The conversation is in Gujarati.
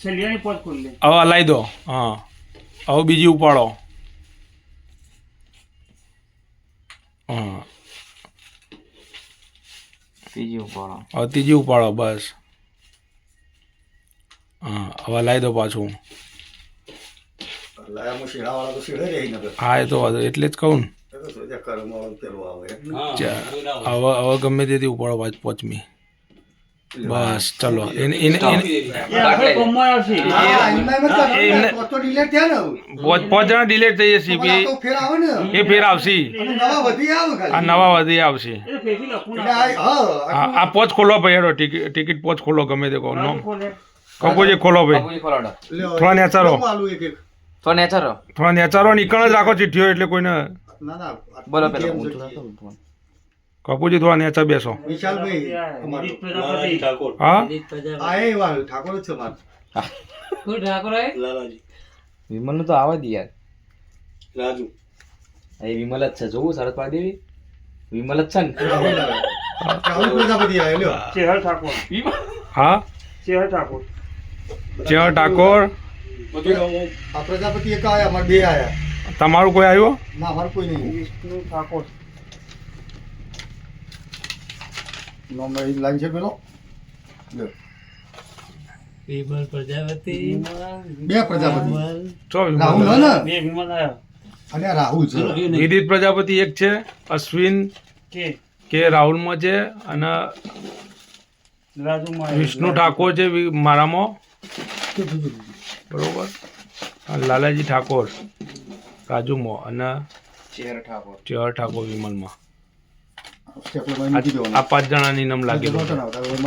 છેલ્લિયાની પોત ખોલી લે. હવે હલાવી દો. હા હવે બીજી ઉપાડો. હા ત્રીજી ઉપાડો. હવે ત્રીજી ઉપાડો બસ. હા હવે હલાવી દો પાછું. હા એ તો એટલે જ કહું ને. હવે ગમે તેથી ઉપાડો પાંચમી. બસ ચલો એને એ આપણે કોમમાં આવશે. પાંચ જણા ડિલેટ થઈ જશે એ ફેર આવશે. આ નવા વધી આવશે. એ તો ફેરથી લખવું ના. આ પોચ ખોલો ભાઈ હેડો ટિકિટ પોચ ખોલો ગમે તે કહો બાજુ ખોલે. કપોજી ખોલો ભાઈ. બાપુજી ખોલાડો. થોડા નેચારો તો નેચરો. થોડા નેચારો નીકળ જ રાખો ચીઠીઓ એટલે કોઈને. બોલો પેલા ઊંચું રાખો ઊંચું. કપૂજી થોડા નેચા બેસો. વિધિત પ્રજાપતિ. હા વિમલ નું તો આવે જ યાર. એ વિમલ જ છે જોવું શરદ પાડી દેવી. વિમલ જ છે ને. ચેહર ઠાકોર. હા ચેહર ઠાકોર. ચેહર ઠાકોર. પ્રજાપતિ એક આયા અમારે બે આયા તમારું કોઈ આવ્યો? ના અમારે કોઈ નહીં. વિષ્ણુ ઠાકોર. લાઈન છે પેલો વિમલ પ્રજાપતિ બે પ્રજાપતિ ચો રાહુલ હે ને બે વિમલ આયા. અને આ રાહુલ છે વિદિત પ્રજાપતિ એક છે. અશ્વિન કે રાહુલમાં છે અને રાજુમાં વિષ્ણુ ઠાકોર છે મારામાં બરોબર. અને લાલાજી ઠાકોર રાજુમાં અને ચેહર ઠાકોર. ચેહર ઠાકોર વિમલમાં. સ્ટેપલર મૂકી દેવાનો. આ પાંચ જણાની નામ લાગેલું છે. મારે